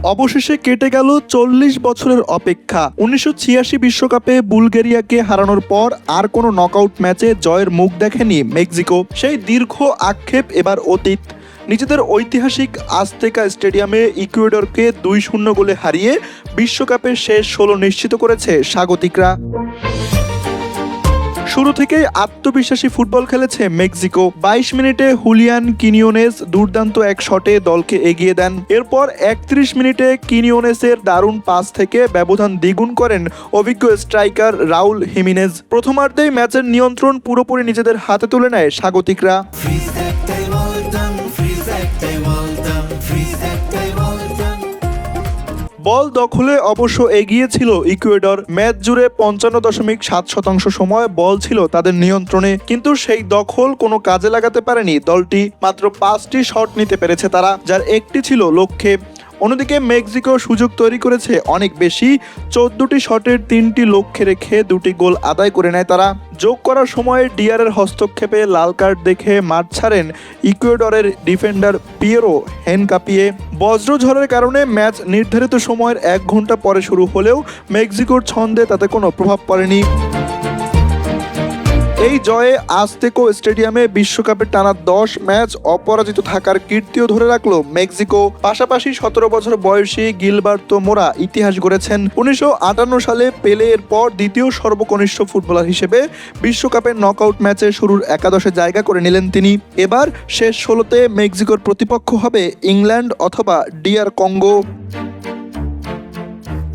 অবশেষে কেটে গেল ৪০ বছরের অপেক্ষা। ১৯৮৬ বিশ্বকাপে বুলগেরিয়াকে হারানোর পর আর কোনো নকআউট ম্যাচে জয়ের মুখ দেখেনি মেক্সিকো। সেই দীর্ঘ আক্ষেপ এবার অতীত। নিজেদের ঐতিহাসিক আজতেকা স্টেডিয়ামে ইকুয়েডরকে ২-০ গোলে হারিয়ে বিশ্বকাপের শেষ ১৬ নিশ্চিত করেছে স্বাগতিকরা। শুরু থেকেই আত্মবিশ্বাসী ফুটবল খেলেছে মেক্সিকো। ২২ মিনিটে হুলিয়ান কিনিওনেস দুর্দান্ত এক শটে দলকে এগিয়ে দেন। এরপর ৩১ মিনিটে কিনিওনেসের দারুণ পাস থেকে ব্যবধান দ্বিগুণ করেন অভিজ্ঞ স্ট্রাইকার রাউল হিমিনেজ। প্রথমার্ধেই ম্যাচের নিয়ন্ত্রণ পুরোপুরি নিজেদের হাতে তুলে নেয় স্বাগতিকরা। বল দখলে অবশ্য এগিয়ে ছিল ইকুয়েডর। ম্যাচ জুড়ে ৫৫.৭% সময় বল ছিল তাদের নিয়ন্ত্রণে, কিন্তু সেই দখল কোনো কাজে লাগাতে পারেনি দলটি। মাত্র ৫টি শট নিতে পেরেছে তারা, যার একটি ছিল লক্ষ্যে। অন্যদিকে মেক্সিকো সুযোগ তৈরি করেছে অনেক বেশি। ১৪টি শটের 3টি লক্ষ্যে রেখে 2টি গোল আদায় করে নেয় তারা। যোগ করার সময় ডিয়ারের হস্তক্ষেপে লাল কার্ড দেখে মাঠ ছাড়েন ইকুয়েডরের ডিফেন্ডার পিয়েরো হেনকাপিয়ে। বজ্রঝড়ের কারণে ম্যাচ নির্ধারিত সময়ের 1 ঘন্টা পরে শুরু হলেও মেক্সিকোর ছন্দে তাতে কোনো প্রভাব পড়েনি। এই জয়ে আজতেকো স্টেডিয়ামে বিশ্বকাপের টানা 10 ম্যাচ অপরাজিত থাকার কীর্তিও ধরে রাখলো মেক্সিকো। পাশাপাশি 17 বছর বয়সী গিলবার্তো মোরা ইতিহাস গড়েছেন। ১৯৫৮ সালে পেলে এর পর দ্বিতীয় সর্বকনিষ্ঠ ফুটবলার হিসেবে বিশ্বকাপের নকআউট ম্যাচে শুরুর একাদশে জায়গা করে নিলেন তিনি। এবার শেষ 16তে মেক্সিকোর প্রতিপক্ষ হবে ইংল্যান্ড অথবা ডিআর কঙ্গো।